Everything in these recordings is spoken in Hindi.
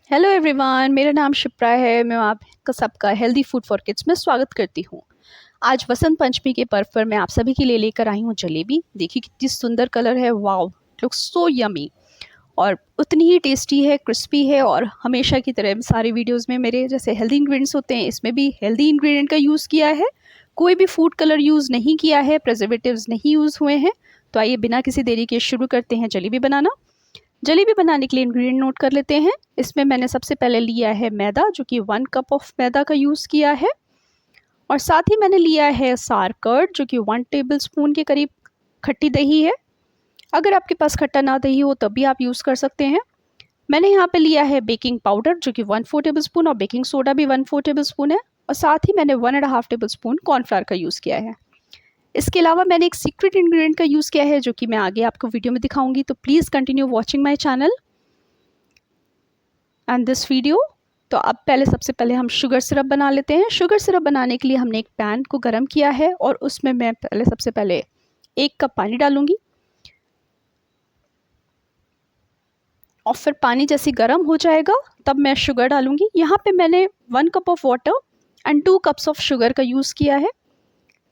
हेलो एवरीवन, मेरा नाम शिप्रा है। मैं आपका सबका हेल्दी फूड फॉर किड्स में स्वागत करती हूँ। आज वसंत पंचमी के पर्व पर मैं आप सभी के लिए लेकर आई हूँ जलेबी। देखिए कितनी सुंदर कलर है, वाओ, लुक्स सो यमी। और उतनी ही टेस्टी है, क्रिस्पी है। और हमेशा की तरह सारे वीडियोस में मेरे जैसे हेल्दी इंग्रेडिएंट्स होते हैं, इसमें भी हेल्दी इंग्रेडिएंट का यूज़ किया है। कोई भी फूड कलर यूज़ नहीं किया है, प्रिजर्वेटिव्स नहीं यूज़ हुए हैं। तो आइए बिना किसी देरी के शुरू करते हैं जलेबी बनाना। जलेबी बनाने के लिए इंग्रेडिएंट नोट कर लेते हैं। इसमें मैंने सबसे पहले लिया है मैदा, जो कि 1 कप ऑफ मैदा का यूज़ किया है। और साथ ही मैंने लिया है सार कर्ड, जो कि 1 टेबल स्पून के करीब खट्टी दही है। अगर आपके पास खट्टा ना दही हो तब भी आप यूज़ कर सकते हैं। मैंने यहाँ पे लिया है बेकिंग पाउडर, जो कि 1/4 टेबल स्पून, और बेकिंग सोडा भी 1/4 टेबल स्पून है। और साथ ही मैंने 1.5 टेबल स्पून कॉर्नफ्लावर का यूज़ किया है। इसके अलावा मैंने एक सीक्रेट इंग्रेडिएंट का यूज़ किया है, जो कि मैं आगे आपको वीडियो में दिखाऊंगी। तो please continue watching my channel and this video. तो अब सबसे पहले हम शुगर सिरप बना लेते हैं। शुगर सिरप बनाने के लिए हमने एक पैन को गर्म किया है और उसमें मैं सबसे पहले 1 कप पानी डालूंगी। और फिर पानी जैसे गर्म हो जाएगा तब मैं शुगर डालूंगी। यहाँ पे मैंने 1 cup of water and 2 cups of sugar का यूज़ किया है।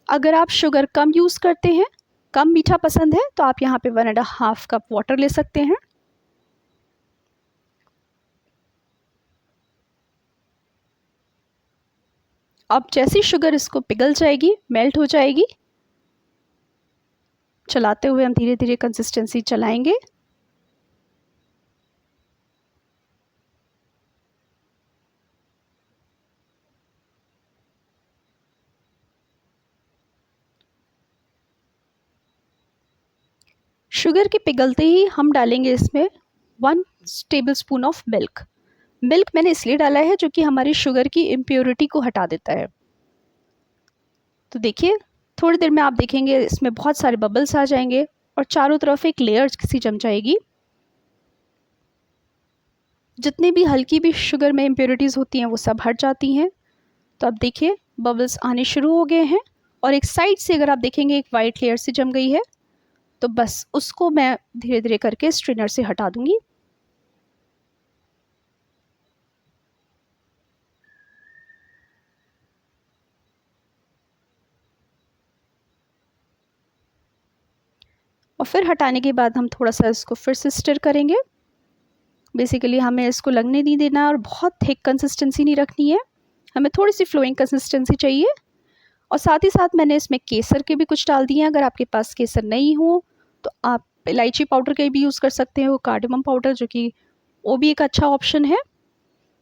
अगर आप शुगर कम यूज़ करते हैं, कम मीठा पसंद है, तो आप यहाँ पे 1.5 कप वाटर ले सकते हैं। अब जैसी शुगर इसको पिघल जाएगी, मेल्ट हो जाएगी, चलाते हुए हम धीरे धीरे कंसिस्टेंसी चलाएंगे। शुगर के पिघलते ही हम डालेंगे इसमें 1 table spoon of milk. Milk मैंने इसलिए डाला है जो कि हमारी शुगर की इम्प्योरिटी को हटा देता है। तो देखिए थोड़ी देर में आप देखेंगे इसमें बहुत सारे बबल्स आ जाएंगे और चारों तरफ एक लेयर सी जम जाएगी। जितनी भी हल्की भी शुगर में इम्प्योरिटीज़ होती हैं वो सब हट जाती हैं। तो अब देखिए बबल्स आने शुरू हो गए हैं और एक साइड से अगर आप देखेंगे एक वाइट लेयर सी जम गई है। तो बस उसको मैं धीरे धीरे करके स्ट्रेनर से हटा दूंगी। और फिर हटाने के बाद हम थोड़ा सा इसको फिर से स्टर करेंगे। बेसिकली हमें इसको लगने नहीं देना और बहुत थिक कंसिस्टेंसी नहीं रखनी है, हमें थोड़ी सी फ्लोइंग कंसिस्टेंसी चाहिए। और साथ ही साथ मैंने इसमें केसर के भी कुछ डाल दिए हैं। अगर आपके पास केसर नहीं हो तो आप इलायची पाउडर का भी यूज़ कर सकते हो, कार्डमम पाउडर, जो कि वो भी एक अच्छा ऑप्शन है।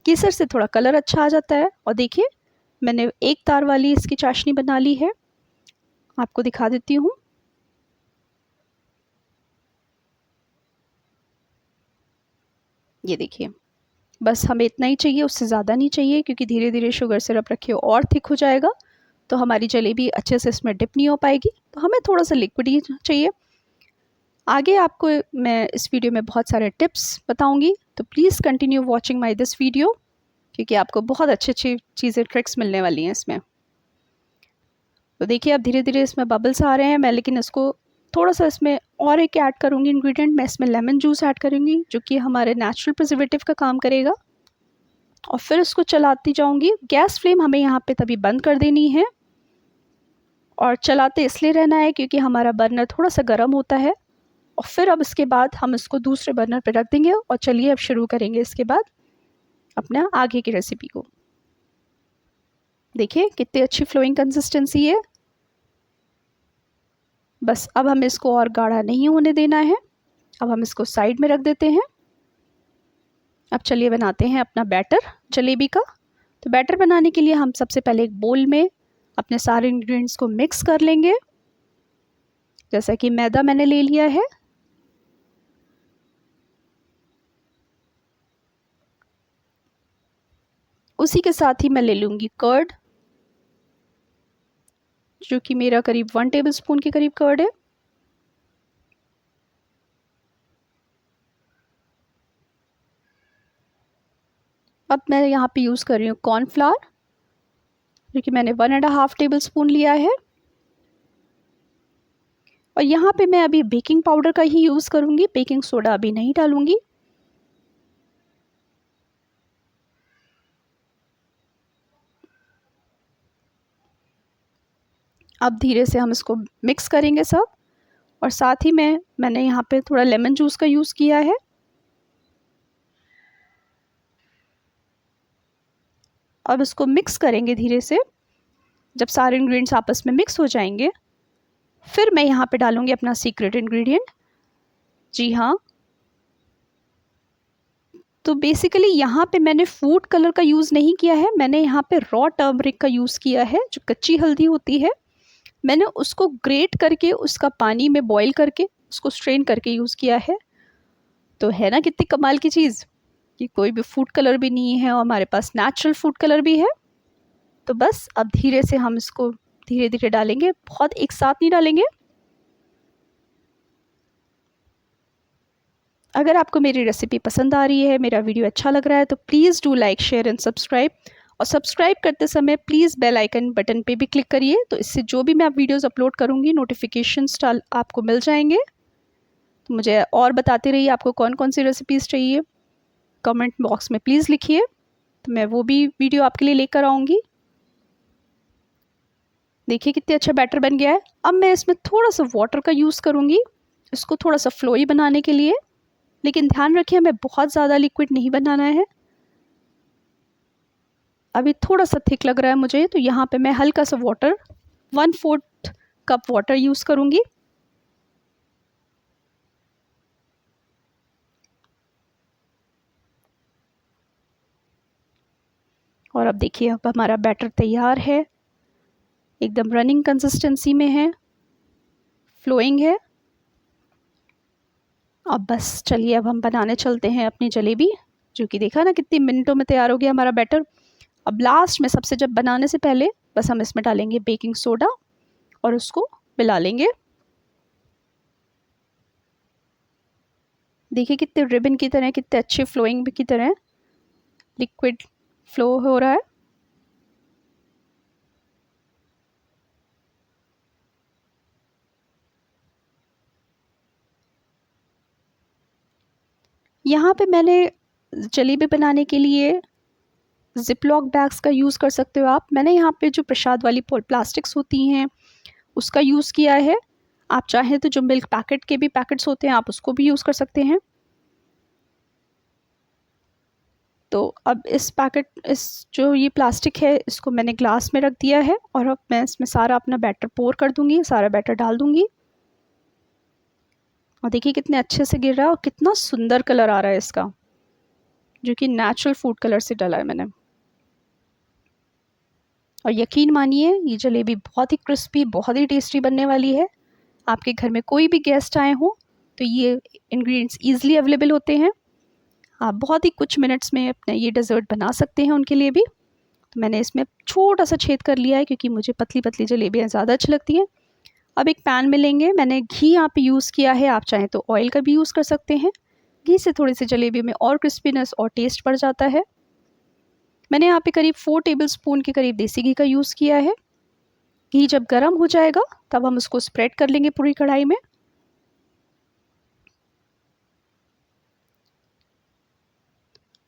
केसर से थोड़ा कलर अच्छा आ जाता है। और देखिए मैंने एक तार वाली इसकी चाशनी बना ली है, आपको दिखा देती हूँ। ये देखिए, बस हमें इतना ही चाहिए, उससे ज़्यादा नहीं चाहिए, क्योंकि धीरे धीरे शुगर सिरप रखिए और थिक हो जाएगा तो हमारी जलेबी अच्छे से इसमें डिप नहीं हो पाएगी। तो हमें थोड़ा सा लिक्विड ही चाहिए। आगे आपको मैं इस वीडियो में बहुत सारे टिप्स बताऊंगी, तो please continue watching my this video, क्योंकि आपको बहुत अच्छी अच्छी चीज़ें, ट्रिक्स मिलने वाली हैं इसमें। तो देखिए अब धीरे धीरे इसमें बबल्स आ रहे हैं। मैं लेकिन इसको थोड़ा सा इसमें और एक ऐड करूँगी इंग्रेडिएंट। मैं इसमें लेमन जूस ऐड करूँगी, जो कि हमारे नेचुरल प्रिजर्वेटिव का काम करेगा। और फिर उसको चलाती जाऊँगी। गैस फ्लेम हमें यहाँ पे तभी बंद कर देनी है और चलाते इसलिए रहना है क्योंकि हमारा बर्नर थोड़ा सा गर्म होता है। और फिर अब इसके बाद हम इसको दूसरे बर्नर पे रख देंगे और चलिए अब शुरू करेंगे इसके बाद अपना आगे की रेसिपी को। देखिए कितनी अच्छी फ्लोइंग कंसिस्टेंसी है। बस अब हमें इसको और गाढ़ा नहीं होने देना है। अब हम इसको साइड में रख देते हैं। अब चलिए बनाते हैं अपना बैटर जलेबी का। तो बैटर बनाने के लिए हम सबसे पहले एक बोल में अपने सारे इंग्रेडिएंट्स को मिक्स कर लेंगे। जैसा कि मैदा मैंने ले लिया है, उसी के साथ ही मैं ले लूँगी कर्ड, जो कि मेरा करीब 1 टेबल स्पून के करीब कर्ड है। अब मैं यहाँ पे यूज़ कर रही हूँ कॉर्नफ्लावर, जो कि मैंने 1.5 टेबल स्पून लिया है। और यहाँ पे मैं अभी बेकिंग पाउडर का ही यूज़ करूँगी, बेकिंग सोडा अभी नहीं डालूँगी। अब धीरे से हम इसको मिक्स करेंगे सब, और साथ ही में मैंने यहाँ पे थोड़ा लेमन जूस का यूज़ किया है। अब इसको मिक्स करेंगे धीरे से। जब सारे इंग्रेडिएंट्स आपस में मिक्स हो जाएंगे, फिर मैं यहाँ पे डालूँगी अपना सीक्रेट इंग्रेडिएंट। जी हाँ, तो बेसिकली यहाँ पे मैंने फूड कलर का यूज़ नहीं किया है, मैंने यहाँ पे रॉ टर्मरिक का यूज़ किया है, जो कच्ची हल्दी होती है। मैंने उसको ग्रेट करके उसका पानी में बॉईल करके उसको स्ट्रेन करके यूज़ किया है। तो है ना कितनी कमाल की चीज़ कि कोई भी फूड कलर भी नहीं है और हमारे पास नेचुरल फूड कलर भी है। तो बस अब धीरे से हम इसको धीरे धीरे डालेंगे, बहुत एक साथ नहीं डालेंगे। अगर आपको मेरी रेसिपी पसंद आ रही है, मेरा वीडियो अच्छा लग रहा है, तो please do like, share and subscribe. और सब्सक्राइब करते समय प्लीज़ बेल आइकन बटन पे भी क्लिक करिए, तो इससे जो भी मैं वीडियोस अपलोड करूँगी नोटिफिकेशंस आपको मिल जाएंगे। तो मुझे और बताते रहिए आपको कौन कौन सी रेसिपीज़ चाहिए, कमेंट बॉक्स में प्लीज़ लिखिए, तो मैं वो भी वीडियो आपके लिए लेकर आऊँगी। देखिए कितने अच्छा बैटर बन गया है। अब मैं इसमें थोड़ा सा वाटर का यूज़ करूँगी, इसको थोड़ा सा फ्लोई बनाने के लिए, लेकिन ध्यान रखिए हमें बहुत ज़्यादा लिक्विड नहीं बनाना है। अभी थोड़ा सा थिक लग रहा है मुझे, तो यहाँ पे मैं हल्का सा वाटर 1/4 कप वाटर यूज़ करूँगी। और अब देखिए अब हमारा बैटर तैयार है, एकदम रनिंग कंसिस्टेंसी में है, फ्लोइंग है। अब बस चलिए अब हम बनाने चलते हैं अपनी जलेबी, जो कि देखा ना कितनी मिनटों में तैयार हो गया हमारा बैटर। अब लास्ट में सबसे जब बनाने से पहले बस हम इसमें डालेंगे बेकिंग सोडा और उसको मिला लेंगे। देखिए कितने रिबन की तरह, कितने अच्छे फ्लोइंग की तरह लिक्विड फ्लो हो रहा है। यहाँ पे मैंने जलेबी बनाने के लिए जिपलॉक बैग्स का यूज़ कर सकते हो आप। मैंने यहाँ पे जो प्रसाद वाली प्लास्टिक्स होती हैं उसका यूज़ किया है। आप चाहें तो जो मिल्क पैकेट के भी पैकेट्स होते हैं आप उसको भी यूज़ कर सकते हैं। तो अब इस जो ये प्लास्टिक है इसको मैंने ग्लास में रख दिया है, और अब मैं इसमें सारा अपना बैटर पोर कर दूँगी, सारा बैटर डाल दूँगी। और देखिए कितने अच्छे से गिर रहा है और कितना सुंदर कलर आ रहा है इसका, जो कि नेचुरल फूड कलर से डाला है मैंने। और यकीन मानिए ये जलेबी बहुत ही क्रिस्पी, बहुत ही टेस्टी बनने वाली है। आपके घर में कोई भी गेस्ट आए हों तो ये इंग्रेडिएंट्स ईजिली अवेलेबल होते हैं, आप बहुत ही कुछ मिनट्स में अपना ये डेज़र्ट बना सकते हैं उनके लिए भी। तो मैंने इसमें छोटा सा छेद कर लिया है क्योंकि मुझे पतली पतली जलेबियाँ ज़्यादा अच्छी लगती हैं। अब एक पैन में लेंगे, मैंने घी यहाँ पे यूज़ किया है, आप चाहें तो ऑयल का भी यूज़ कर सकते हैं। घी से थोड़ी सी जलेबी में और क्रिस्पीनेस और टेस्ट बढ़ जाता है। मैंने यहाँ पे करीब 4 टेबलस्पून के करीब देसी घी का यूज़ किया है। घी जब गर्म हो जाएगा तब हम उसको स्प्रेड कर लेंगे पूरी कढ़ाई में।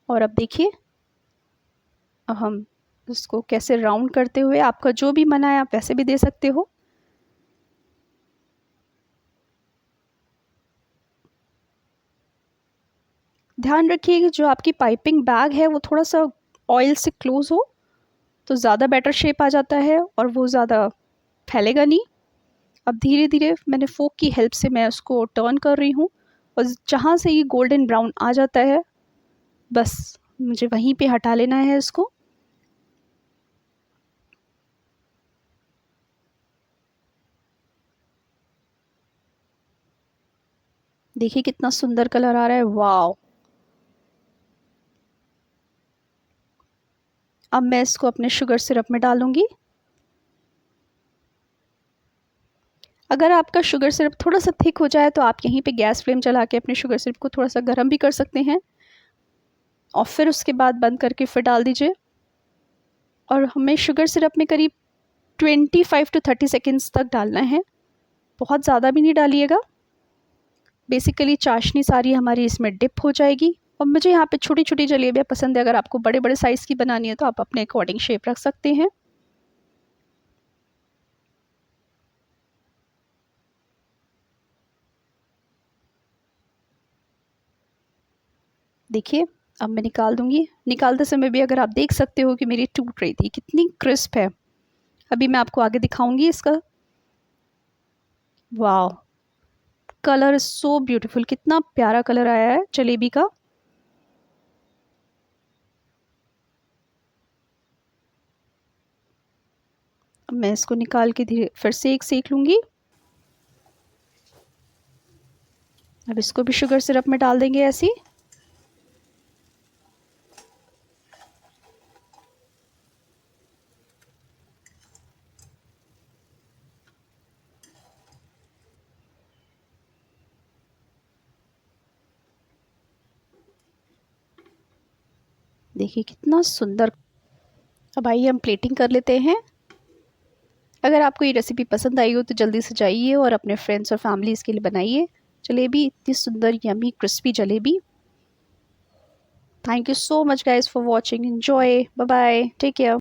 और अब देखिए अब हम इसको कैसे राउंड करते हुए, आपका जो भी मन है आप वैसे भी दे सकते हो। ध्यान रखिए कि जो आपकी पाइपिंग बैग है वो थोड़ा सा ऑयल से क्लोज हो, तो ज़्यादा बेटर शेप आ जाता है और वो ज़्यादा फैलेगा नहीं। अब धीरे धीरे मैंने फोक की हेल्प से मैं उसको टर्न कर रही हूँ, और जहाँ से ये गोल्डन ब्राउन आ जाता है बस मुझे वहीं पे हटा लेना है इसको। देखिए कितना सुंदर कलर आ रहा है, वाव। अब मैं इसको अपने शुगर सिरप में डालूंगी। अगर आपका शुगर सिरप थोड़ा सा थिक हो जाए तो आप यहीं पे गैस फ्लेम चला के अपने शुगर सिरप को थोड़ा सा गर्म भी कर सकते हैं, और फिर उसके बाद बंद करके फिर डाल दीजिए। और हमें शुगर सिरप में करीब 25 to 30 सेकेंड्स तक डालना है, बहुत ज़्यादा भी नहीं डालिएगा। बेसिकली चाशनी सारी हमारी इसमें डिप हो जाएगी। और मुझे यहाँ पे छोटी छोटी जलेबियाँ पसंद है, अगर आपको बड़े बड़े साइज़ की बनानी है तो आप अपने अकॉर्डिंग शेप रख सकते हैं। देखिए अब मैं निकाल दूंगी। निकालते समय भी अगर आप देख सकते हो कि मेरी टूट रही थी, कितनी क्रिस्प है। अभी मैं आपको आगे दिखाऊंगी इसका। वाह, कलर इज सो ब्यूटीफुल, कितना प्यारा कलर आया है जलेबी का। अब मैं इसको निकाल के धीरे फिर से एक सेक लूंगी। अब इसको भी शुगर सिरप में डाल देंगे ऐसे ही। देखिए कितना सुंदर। अब आइए हम प्लेटिंग कर लेते हैं। अगर आपको ये रेसिपी पसंद आई हो तो जल्दी से जाइए और अपने फ्रेंड्स और फैमिलीज़ के लिए बनाइए जलेबी, इतनी सुंदर yummy crispy jalebi. Thank you so much guys for watching. Enjoy, bye bye, take care.